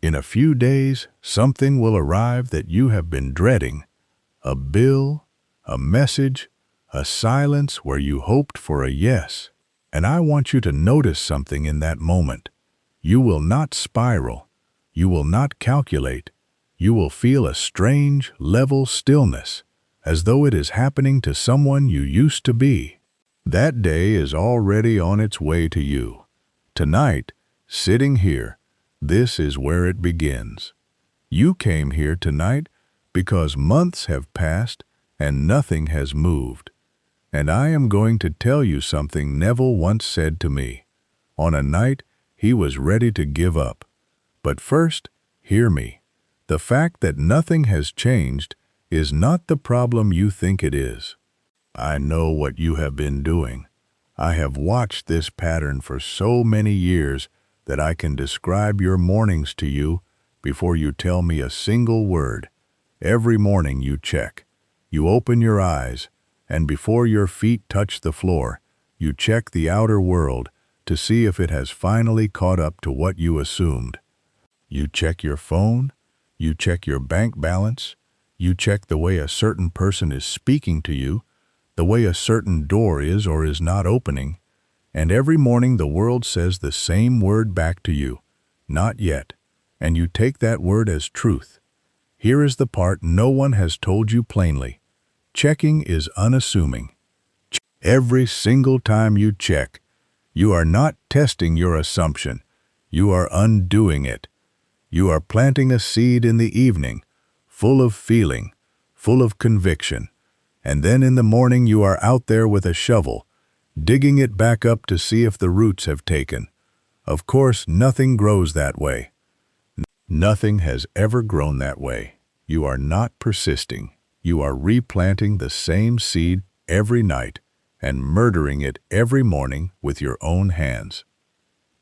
In a few days, something will arrive that you have been dreading. A bill, a message, a silence where you hoped for a yes. And I want you to notice something in that moment. You will not spiral. You will not calculate. You will feel a strange, level stillness, as though it is happening to someone you used to be. That day is already on its way to you. Tonight, sitting here, this is where it begins. You came here tonight because months have passed and nothing has moved. And I am going to tell you something Neville once said to me, on a night he was ready to give up. But first, hear me. The fact that nothing has changed is not the problem you think it is. I know what you have been doing. I have watched this pattern for so many years that I can describe your mornings to you before you tell me a single word. Every morning you check. You open your eyes, and before your feet touch the floor, you check the outer world to see if it has finally caught up to what you assumed. You check your phone, you check your bank balance, you check the way a certain person is speaking to you, the way a certain door is or is not opening, and every morning the world says the same word back to you, not yet, and you take that word as truth. Here is the part no one has told you plainly. Checking is unassuming. Every single time you check, you are not testing your assumption. You are undoing it. You are planting a seed in the evening, full of feeling, full of conviction, and then in the morning you are out there with a shovel, digging it back up to see if the roots have taken. Of course, nothing grows that way. Nothing has ever grown that way. You are not persisting. You are replanting the same seed every night and murdering it every morning with your own hands.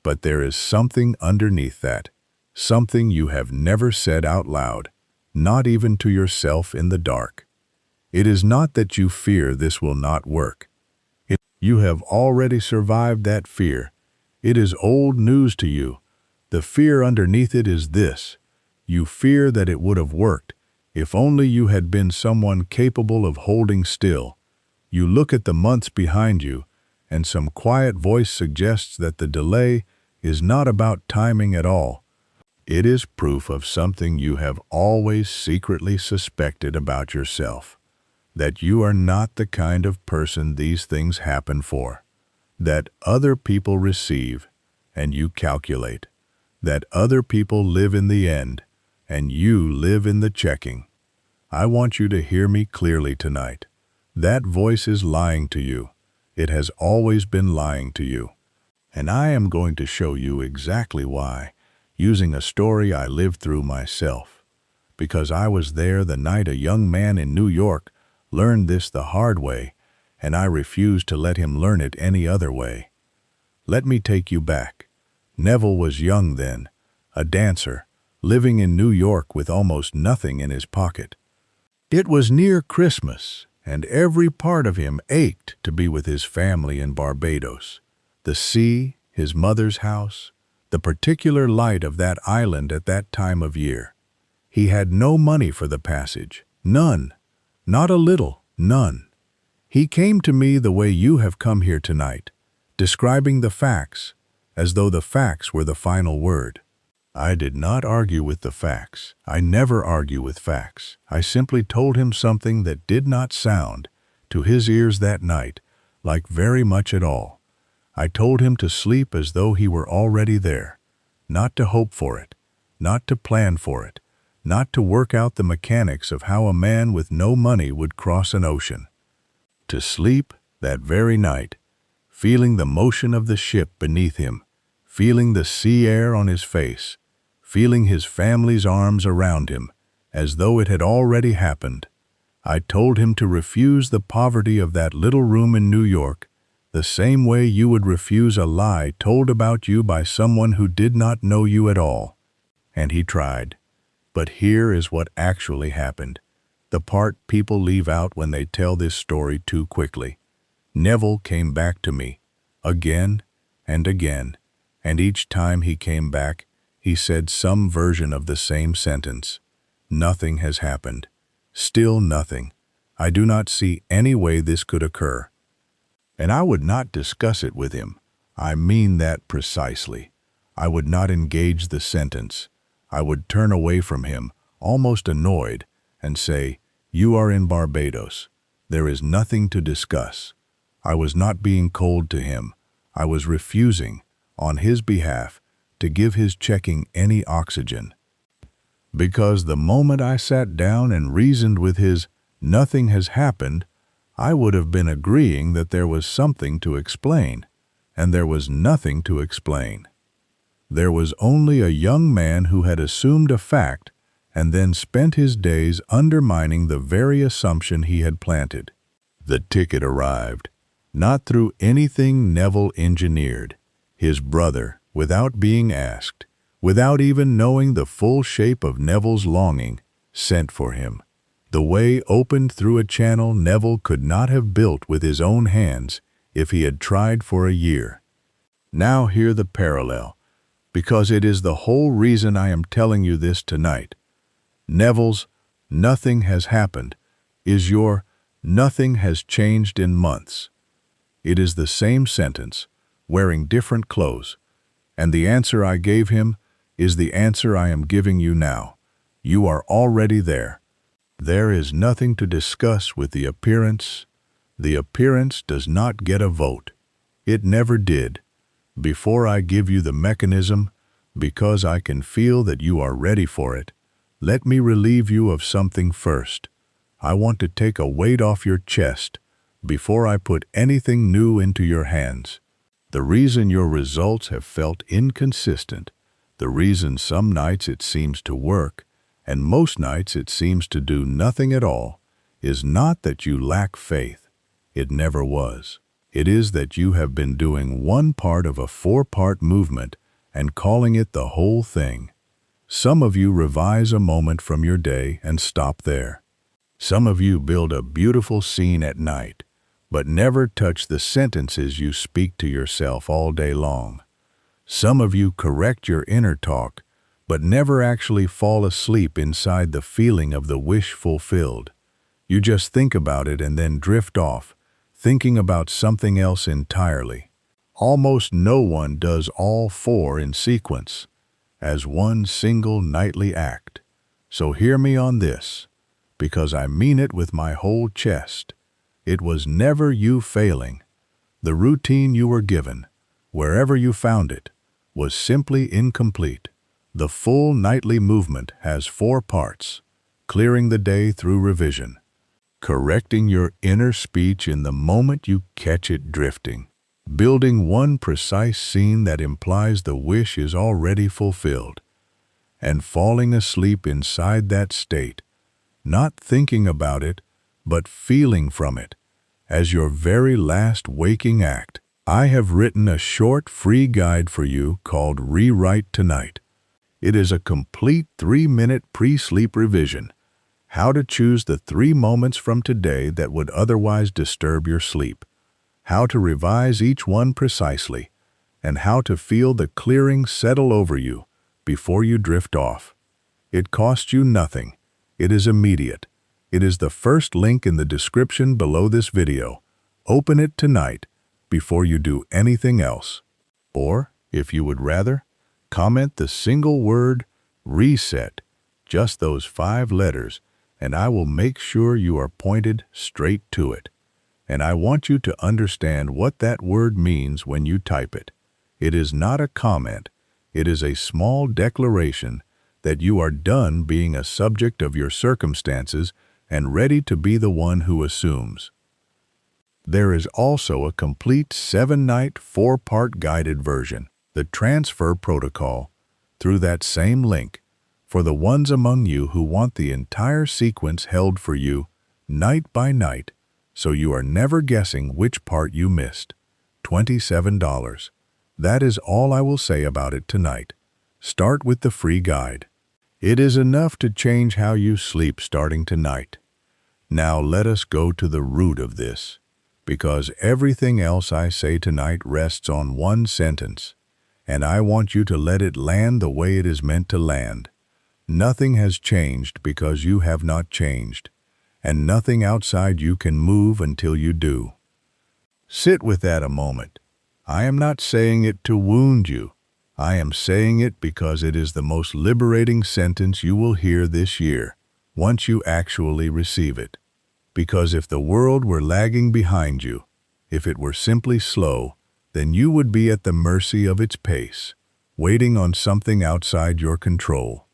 But there is something underneath that, something you have never said out loud, not even to yourself in the dark. It is not that you fear this will not work. You have already survived that fear. It is old news to you. The fear underneath it is this. You fear that it would have worked if only you had been someone capable of holding still. You look at the months behind you, and some quiet voice suggests that the delay is not about timing at all. It is proof of something you have always secretly suspected about yourself, that you are not the kind of person these things happen for, that other people receive and you calculate, that other people live in the end and you live in the checking. I want you to hear me clearly tonight. That voice is lying to you. It has always been lying to you. And I am going to show you exactly why, using a story I lived through myself. Because I was there the night a young man in New York learned this the hard way, and I refused to let him learn it any other way. Let me take you back. Neville was young then, a dancer, living in New York with almost nothing in his pocket. It was near Christmas, and every part of him ached to be with his family in Barbados. The sea, his mother's house, the particular light of that island at that time of year. He had no money for the passage, none, not a little, none. He came to me the way you have come here tonight, describing the facts, as though the facts were the final word. I did not argue with the facts. I never argue with facts. I simply told him something that did not sound, to his ears that night, like very much at all. I told him to sleep as though he were already there, not to hope for it, not to plan for it, not to work out the mechanics of how a man with no money would cross an ocean. To sleep that very night, feeling the motion of the ship beneath him, feeling the sea air on his face, feeling his family's arms around him, as though it had already happened. I told him to refuse the poverty of that little room in New York, the same way you would refuse a lie told about you by someone who did not know you at all. And he tried. But here is what actually happened, the part people leave out when they tell this story too quickly. Neville came back to me, again and again, and each time he came back, he he said some version of the same sentence. Nothing has happened. Still nothing. I do not see any way this could occur. And I would not discuss it with him. I mean that precisely. I would not engage the sentence. I would turn away from him, almost annoyed, and say, "You are in Barbados. There is nothing to discuss." I was not being cold to him. I was refusing, on his behalf, to give his checking any oxygen. Because the moment I sat down and reasoned with his "nothing has happened," I would have been agreeing that there was something to explain, and there was nothing to explain. There was only a young man who had assumed a fact and then spent his days undermining the very assumption he had planted. The ticket arrived, not through anything Neville engineered. His brother, without being asked, without even knowing the full shape of Neville's longing, sent for him. The way opened through a channel Neville could not have built with his own hands if he had tried for a year. Now hear the parallel, because it is the whole reason I am telling you this tonight. Neville's "nothing has happened" is your "nothing has changed in months." It is the same sentence, wearing different clothes, and the answer I gave him is the answer I am giving you now. You are already there. There is nothing to discuss with the appearance. The appearance does not get a vote. It never did. Before I give you the mechanism, because I can feel that you are ready for it, let me relieve you of something first. I want to take a weight off your chest before I put anything new into your hands. The reason your results have felt inconsistent, the reason some nights it seems to work, and most nights it seems to do nothing at all, is not that you lack faith. It never was. It is that you have been doing one part of a four-part movement and calling it the whole thing. Some of you revise a moment from your day and stop there. Some of you build a beautiful scene at night, but never touch the sentences you speak to yourself all day long. Some of you correct your inner talk, but never actually fall asleep inside the feeling of the wish fulfilled. You just think about it and then drift off, thinking about something else entirely. Almost no one does all four in sequence, as one single nightly act. So hear me on this, because I mean it with my whole chest. It was never you failing. The routine you were given, wherever you found it, was simply incomplete. The full nightly movement has four parts: clearing the day through revision, correcting your inner speech in the moment you catch it drifting, building one precise scene that implies the wish is already fulfilled, and falling asleep inside that state, not thinking about it, but feeling from it, as your very last waking act. I have written a short free guide for you called Rewrite Tonight. It is a complete 3-minute pre-sleep revision. How to choose the 3 moments from today that would otherwise disturb your sleep. How to revise each one precisely, and how to feel the clearing settle over you before you drift off. It costs you nothing. It is immediate. It is the first link in the description below this video. Open it tonight before you do anything else. Or, if you would rather, comment the single word "reset," just those 5 letters, and I will make sure you are pointed straight to it. And I want you to understand what that word means when you type it. It is not a comment. It is a small declaration that you are done being a subject of your circumstances and ready to be the one who assumes. There is also a complete 7-night, 4-part guided version, the transfer protocol, through that same link, for the ones among you who want the entire sequence held for you, night by night, so you are never guessing which part you missed. $27. That is all I will say about it tonight. Start with the free guide. It is enough to change how you sleep starting tonight. Now let us go to the root of this, because everything else I say tonight rests on one sentence, and I want you to let it land the way it is meant to land. Nothing has changed because you have not changed, and nothing outside you can move until you do. Sit with that a moment. I am not saying it to wound you. I am saying it because it is the most liberating sentence you will hear this year, once you actually receive it. Because if the world were lagging behind you, if it were simply slow, then you would be at the mercy of its pace, waiting on something outside your control.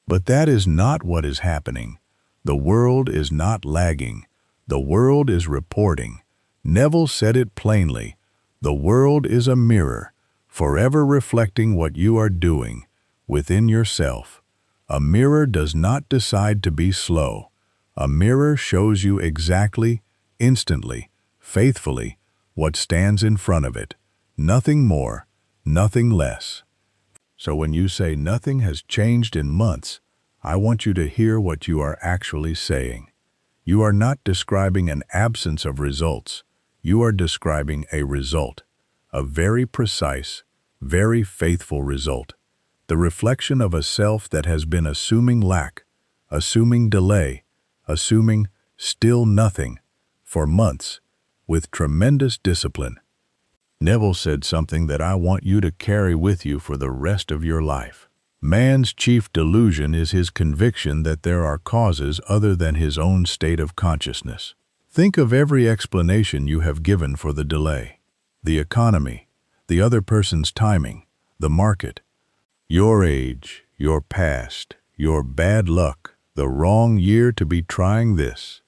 But that is not what is happening. The world is not lagging. The world is reporting. Neville said it plainly. The world is a mirror, forever reflecting what you are doing within yourself. A mirror does not decide to be slow. A mirror shows you exactly, instantly, faithfully, what stands in front of it. Nothing more, nothing less. So when you say nothing has changed in months, I want you to hear what you are actually saying. You are not describing an absence of results. You are describing a result, a very precise, very faithful result, the reflection of a self that has been assuming lack, assuming delay, assuming still nothing for months with tremendous discipline. Neville said something that I want you to carry with you for the rest of your life. Man's chief delusion is his conviction that there are causes other than his own state of consciousness. Think of every explanation you have given for the delay. The economy, the other person's timing, the market, your age, your past, your bad luck, the wrong year to be trying this.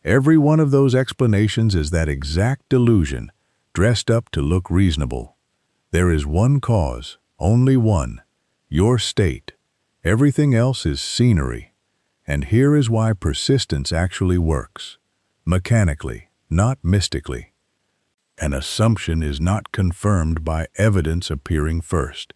Every one of those explanations is that exact delusion, dressed up to look reasonable. There is one cause, only one, your state. Everything else is scenery. And here is why persistence actually works. Mechanically, not mystically. An assumption is not confirmed by evidence appearing first.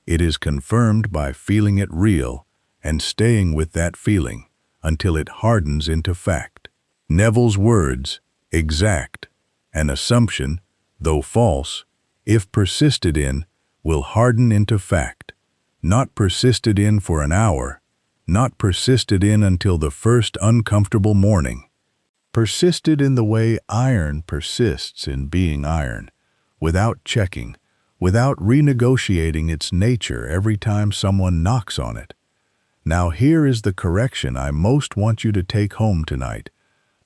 It is confirmed by feeling it real and staying with that feeling until it hardens into fact. Neville's words, exact. An assumption, though false, if persisted in, will harden into fact. Not persisted in for an hour, not persisted in until the first uncomfortable morning. Persisted in the way iron persists in being iron, without checking, without renegotiating its nature every time someone knocks on it. Now here is the correction I most want you to take home tonight,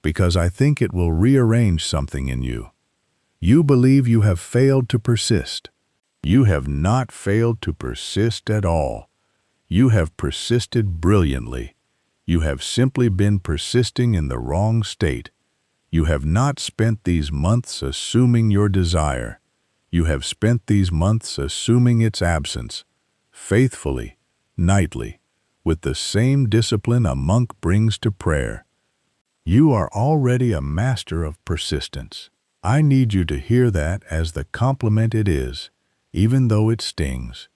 because I think it will rearrange something in you. You believe you have failed to persist. You have not failed to persist at all. You have persisted brilliantly. You have simply been persisting in the wrong state. You have not spent these months assuming your desire. You have spent these months assuming its absence, faithfully, nightly, with the same discipline a monk brings to prayer. You are already a master of persistence. I need you to hear that as the compliment it is, even though it stings.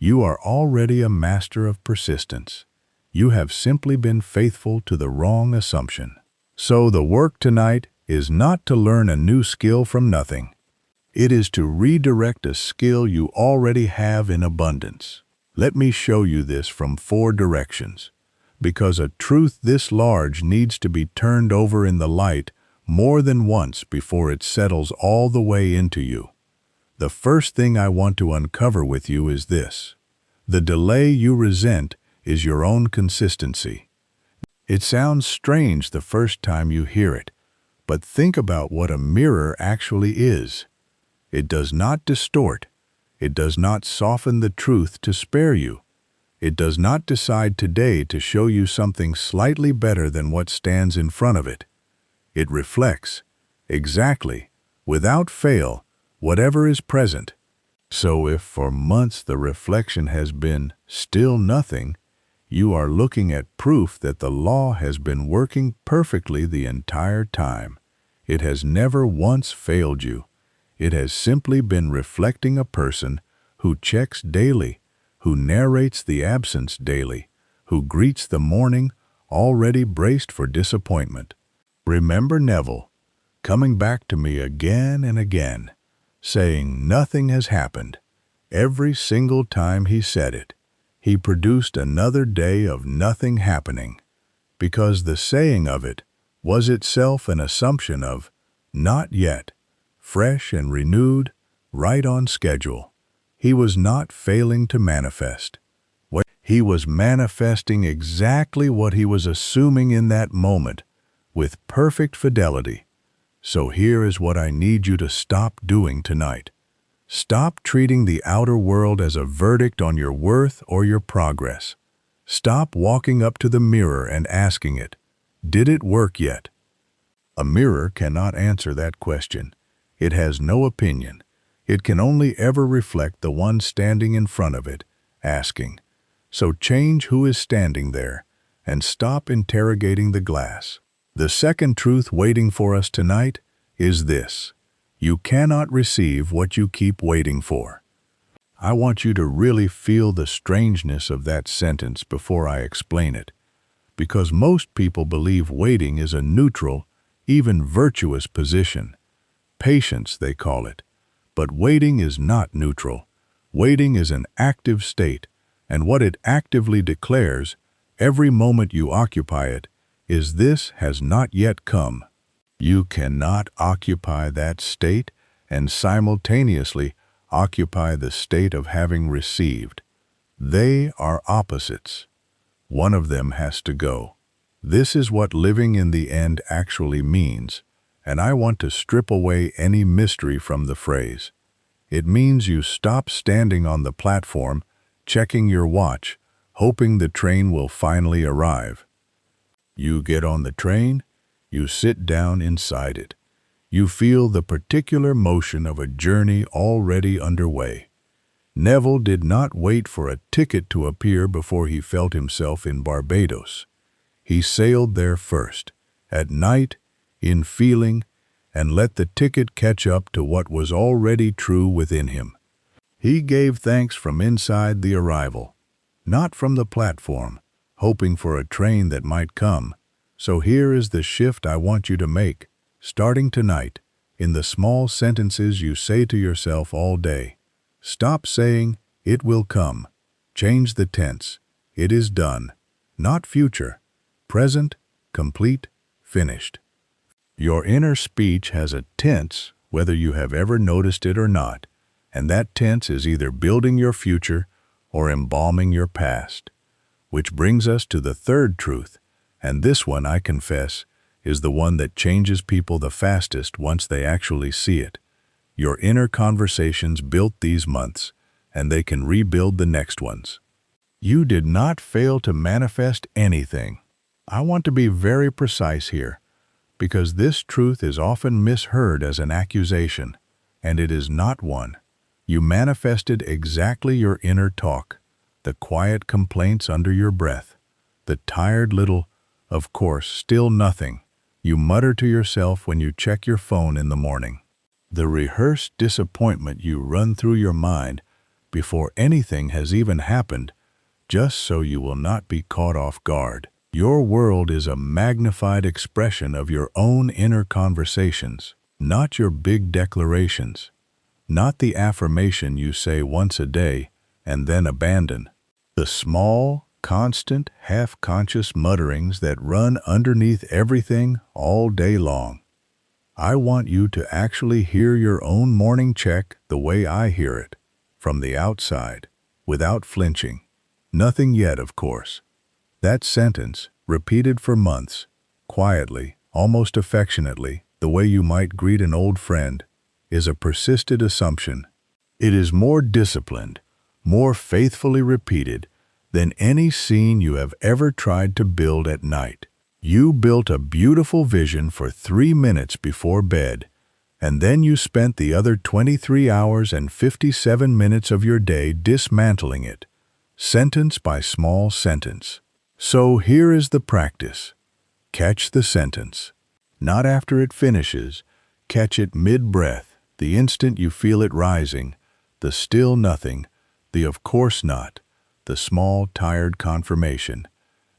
You are already a master of persistence. You have simply been faithful to the wrong assumption. So the work tonight is not to learn a new skill from nothing. It is to redirect a skill you already have in abundance. Let me show you this from 4 directions. Because a truth this large needs to be turned over in the light more than once before it settles all the way into you. The first thing I want to uncover with you is this. The delay you resent is your own consistency. It sounds strange the first time you hear it, but think about what a mirror actually is. It does not distort. It does not soften the truth to spare you. It does not decide today to show you something slightly better than what stands in front of it. It reflects, exactly, without fail, whatever is present. So if for months the reflection has been still nothing, you are looking at proof that the law has been working perfectly the entire time. It has never once failed you. It has simply been reflecting a person who checks daily, who narrates the absence daily, who greets the morning already braced for disappointment. Remember Neville, coming back to me again and again, saying nothing has happened, Every single time he said it, he produced another day of nothing happening, because the saying of it was itself an assumption of not yet, fresh and renewed, right on schedule. He was not failing to manifest. He was manifesting exactly what he was assuming in that moment, with perfect fidelity. So here is what I need you to stop doing tonight. Stop treating the outer world as a verdict on your worth or your progress. Stop walking up to the mirror and asking it, "Did it work yet?" A mirror cannot answer that question. It has no opinion. It can only ever reflect the one standing in front of it, asking. So change who is standing there and stop interrogating the glass. The second truth waiting for us tonight is this: you cannot receive what you keep waiting for. I want you to really feel the strangeness of that sentence before I explain it, because most people believe waiting is a neutral, even virtuous position. Patience, they call it. But waiting is not neutral. Waiting is an active state, and what it actively declares, every moment you occupy it, is this has not yet come. You cannot occupy that state and simultaneously occupy the state of having received. They are opposites. One of them has to go. This is what living in the end actually means, and I want to strip away any mystery from the phrase. It means you stop standing on the platform, checking your watch, hoping the train will finally arrive. You get on the train, you sit down inside it. You feel the particular motion of a journey already underway. Neville did not wait for a ticket to appear before he felt himself in Barbados. He sailed there first, at night, in feeling, and let the ticket catch up to what was already true within him. He gave thanks from inside the arrival, not from the platform, hoping for a train that might come. So here is the shift I want you to make, starting tonight, in the small sentences you say to yourself all day. Stop saying, "It will come." Change the tense. It is done. Not future. Present, complete, finished. Your inner speech has a tense, whether you have ever noticed it or not, and that tense is either building your future or embalming your past. Which brings us to the third truth, and this one, I confess, is the one that changes people the fastest once they actually see it. Your inner conversations built these months, and they can rebuild the next ones. You did not fail to manifest anything. I want to be very precise here, because this truth is often misheard as an accusation, and it is not one. You manifested exactly your inner talk, the quiet complaints under your breath, the tired little, of course, still nothing, you mutter to yourself when you check your phone in the morning. The rehearsed disappointment you run through your mind before anything has even happened, just so you will not be caught off guard. Your world is a magnified expression of your own inner conversations, not your big declarations, not the affirmation you say once a day and then abandon. The small, constant, half-conscious mutterings that run underneath everything all day long. I want you to actually hear your own morning check the way I hear it, from the outside, without flinching. Nothing yet, of course. That sentence, repeated for months, quietly, almost affectionately, the way you might greet an old friend, is a persisted assumption. It is more disciplined, more faithfully repeated than any scene you have ever tried to build at night. You built a beautiful vision for 3 minutes before bed, and then you spent the other 23 hours and 57 minutes of your day dismantling it, sentence by small sentence. So here is the practice. Catch the sentence. Not after it finishes. Catch it mid-breath, the instant you feel it rising, the still nothing, the of course not, the small, tired confirmation.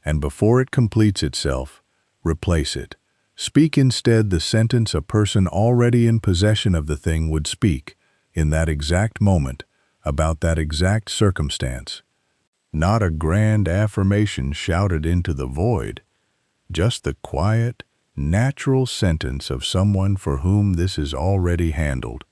And before it completes itself, replace it. Speak instead the sentence a person already in possession of the thing would speak, in that exact moment, about that exact circumstance. Not a grand affirmation shouted into the void, just the quiet, natural sentence of someone for whom this is already handled.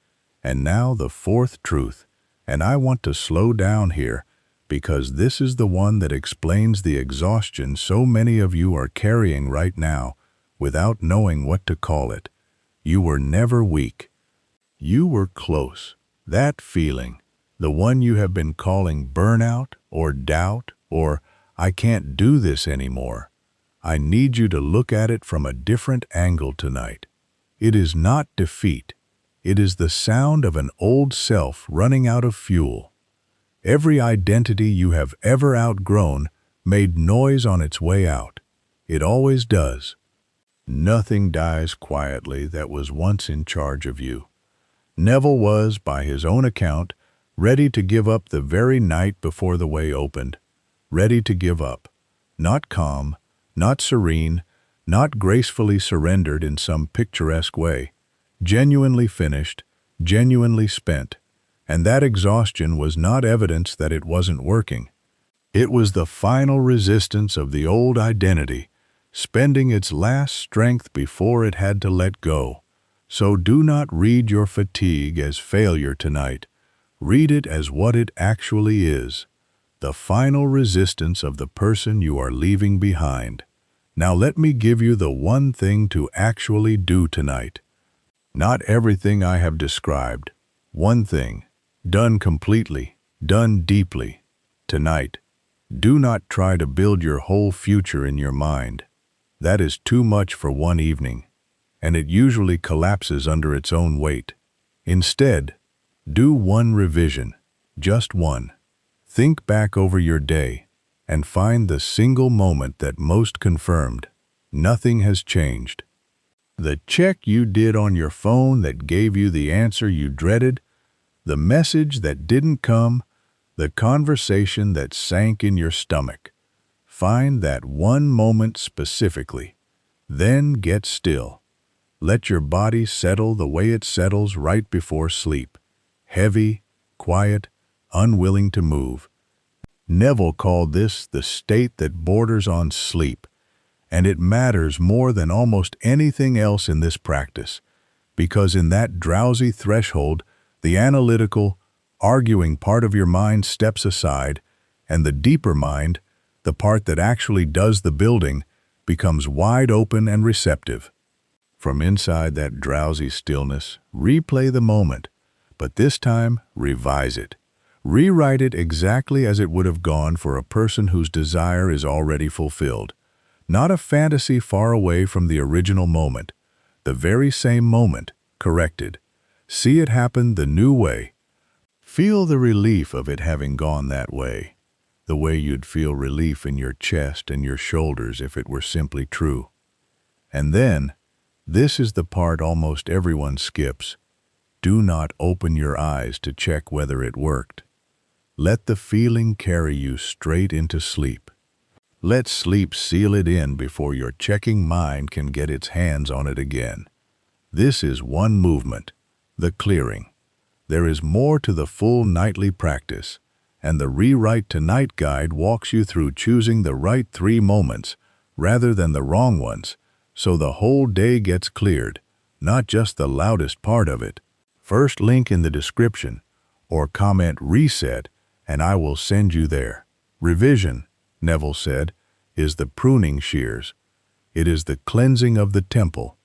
And now the fourth truth, and I want to slow down here because this is the one that explains the exhaustion so many of you are carrying right now without knowing what to call it. You were never weak. You were close. That feeling, the one you have been calling burnout or doubt or I can't do this anymore. I need you to look at it from a different angle tonight. It is not defeat. It is the sound of an old self running out of fuel. Every identity you have ever outgrown made noise on its way out. It always does. Nothing dies quietly that was once in charge of you. Neville was, by his own account, ready to give up the very night before the way opened. Ready to give up. Not calm, not serene, not gracefully surrendered in some picturesque way. Genuinely finished, genuinely spent. And that exhaustion was not evidence that it wasn't working. It was the final resistance of the old identity, spending its last strength before it had to let go. So do not read your fatigue as failure tonight. Read it as what it actually is, the final resistance of the person you are leaving behind. Now let me give you the one thing to actually do tonight. Not everything I have described. One thing. Done completely, done deeply. Tonight, do not try to build your whole future in your mind. That is too much for one evening, and it usually collapses under its own weight. Instead, do one revision, just one. Think back over your day and find the single moment that most confirmed nothing has changed. The check you did on your phone that gave you the answer you dreaded, the message that didn't come, the conversation that sank in your stomach. Find that one moment specifically. Then get still. Let your body settle the way it settles right before sleep. Heavy, quiet, unwilling to move. Neville called this the state that borders on sleep, and it matters more than almost anything else in this practice, because in that drowsy threshold, the analytical, arguing part of your mind steps aside, and the deeper mind, the part that actually does the building, becomes wide open and receptive. From inside that drowsy stillness, replay the moment, but this time revise it. Rewrite it exactly as it would have gone for a person whose desire is already fulfilled. Not a fantasy far away from the original moment. The very same moment, corrected. See it happen the new way. Feel the relief of it having gone that way. The way you'd feel relief in your chest and your shoulders if it were simply true. And then, this is the part almost everyone skips. Do not open your eyes to check whether it worked. Let the feeling carry you straight into sleep. Let sleep seal it in before your checking mind can get its hands on it again. This is one movement, the clearing. There is more to the full nightly practice, and the Rewrite Tonight guide walks you through choosing the right 3 moments rather than the wrong ones, so the whole day gets cleared, not just the loudest part of it. First link in the description, or comment reset, and I will send you there. Revision, Neville said, is the pruning shears. It is the cleansing of the temple.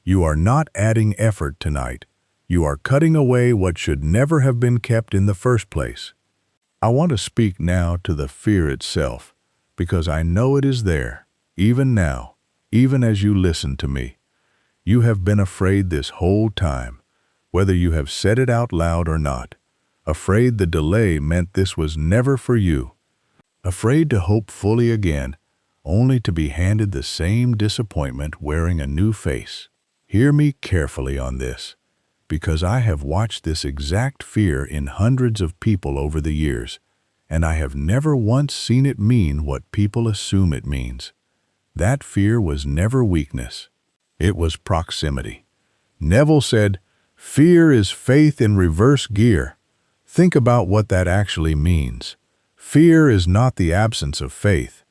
You are not adding effort tonight. You are cutting away what should never have been kept in the first place. I want to speak now to the fear itself, because I know it is there, even now, even as you listen to me. You have been afraid this whole time, whether you have said it out loud or not. Afraid the delay meant this was never for you. Afraid to hope fully again, only to be handed the same disappointment wearing a new face. Hear me carefully on this, because I have watched this exact fear in hundreds of people over the years, and I have never once seen it mean what people assume it means. That fear was never weakness. It was proximity. Neville said, "Fear is faith in reverse gear." Think about what that actually means. Fear is not the absence of faith.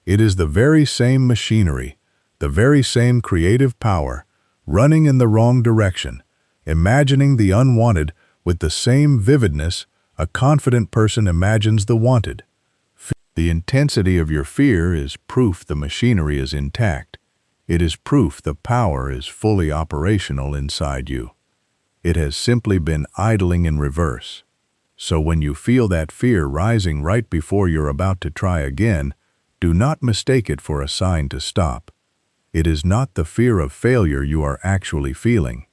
It is the very same machinery, the very same creative power, running in the wrong direction, imagining the unwanted with the same vividness a confident person imagines the wanted. The intensity of your fear is proof the machinery is intact. It is proof the power is fully operational inside you. It has simply been idling in reverse. So when you feel that fear rising right before you're about to try again, do not mistake it for a sign to stop. It is not the fear of failure you are actually feeling.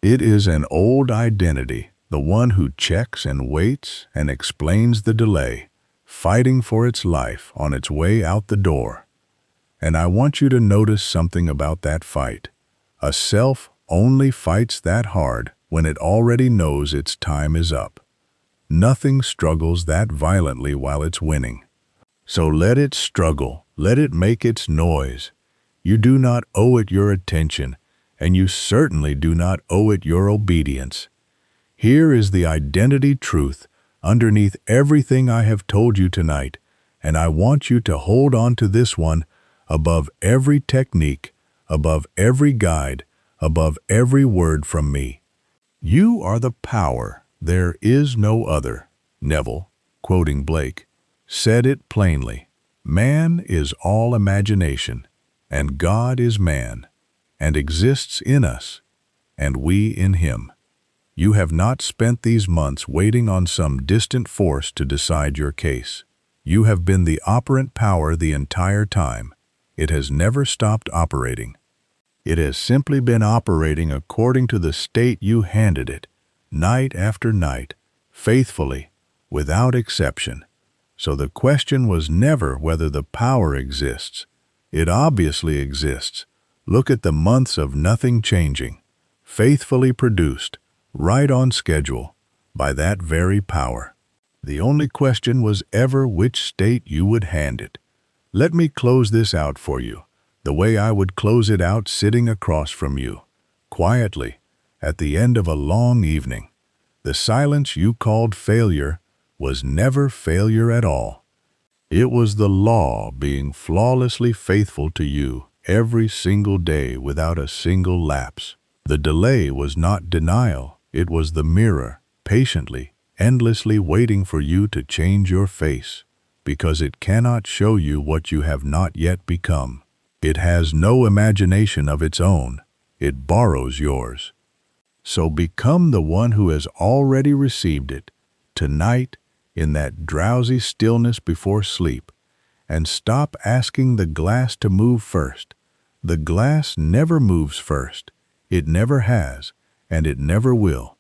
It is an old identity, the one who checks and waits and explains the delay, fighting for its life on its way out the door. And I want you to notice something about that fight. A self only fights that hard when it already knows its time is up. Nothing struggles that violently while it's winning. So let it struggle, let it make its noise. You do not owe it your attention, and you certainly do not owe it your obedience. Here is the identity truth underneath everything I have told you tonight, and I want you to hold on to this one above every technique, above every guide, above every word from me. You are the power. There is no other. Neville, quoting Blake, said it plainly. Man is all imagination, and God is man, and exists in us, and we in him. You have not spent these months waiting on some distant force to decide your case. You have been the operant power the entire time. It has never stopped operating. It has simply been operating according to the state you handed it, night after night, faithfully, without exception. So the question was never whether the power exists. It obviously exists. Look at the months of nothing changing, faithfully produced, right on schedule, by that very power. The only question was ever which state you would hand it. Let me close this out for you, the way I would close it out sitting across from you, quietly, at the end of a long evening. The silence you called failure was never failure at all. It was the law being flawlessly faithful to you every single day without a single lapse. The delay was not denial, it was the mirror, patiently, endlessly waiting for you to change your face, because it cannot show you what you have not yet become. It has no imagination of its own, it borrows yours. So become the one who has already received it, tonight, in that drowsy stillness before sleep, and stop asking the glass to move first. The glass never moves first. It never has, and it never will.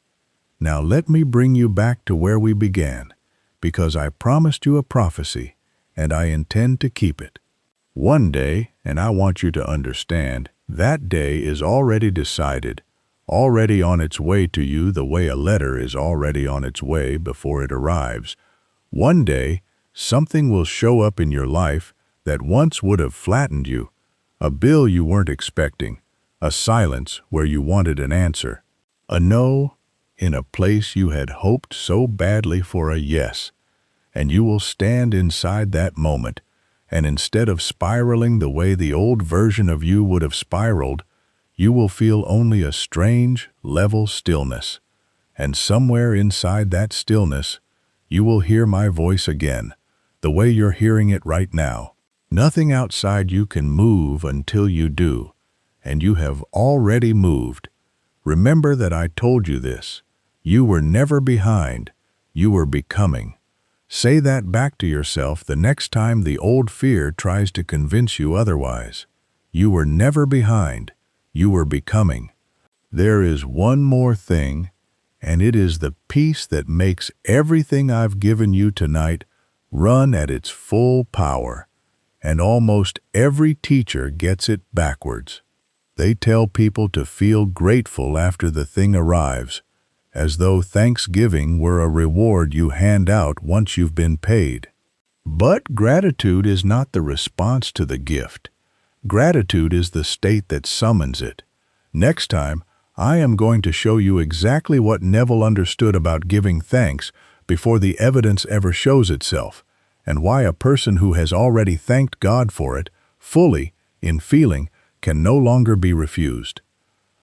Now let me bring you back to where we began, because I promised you a prophecy, and I intend to keep it. One day, and I want you to understand, that day is already decided, already on its way to you the way a letter is already on its way before it arrives. One day, something will show up in your life that once would have flattened you, a bill you weren't expecting, a silence where you wanted an answer, a no in a place you had hoped so badly for a yes, and you will stand inside that moment, and instead of spiraling the way the old version of you would have spiraled, you will feel only a strange, level stillness, and somewhere inside that stillness, you will hear my voice again, the way you're hearing it right now. Nothing outside you can move until you do, and you have already moved. Remember that I told you this. You were never behind. You were becoming. Say that back to yourself the next time the old fear tries to convince you otherwise. You were never behind. You were becoming. There is one more thing, and it is the peace that makes everything I've given you tonight run at its full power, and almost every teacher gets it backwards. They tell people to feel grateful after the thing arrives, as though Thanksgiving were a reward you hand out once you've been paid. But gratitude is not the response to the gift. Gratitude is the state that summons it. Next time, I am going to show you exactly what Neville understood about giving thanks before the evidence ever shows itself, and why a person who has already thanked God for it, fully, in feeling, can no longer be refused.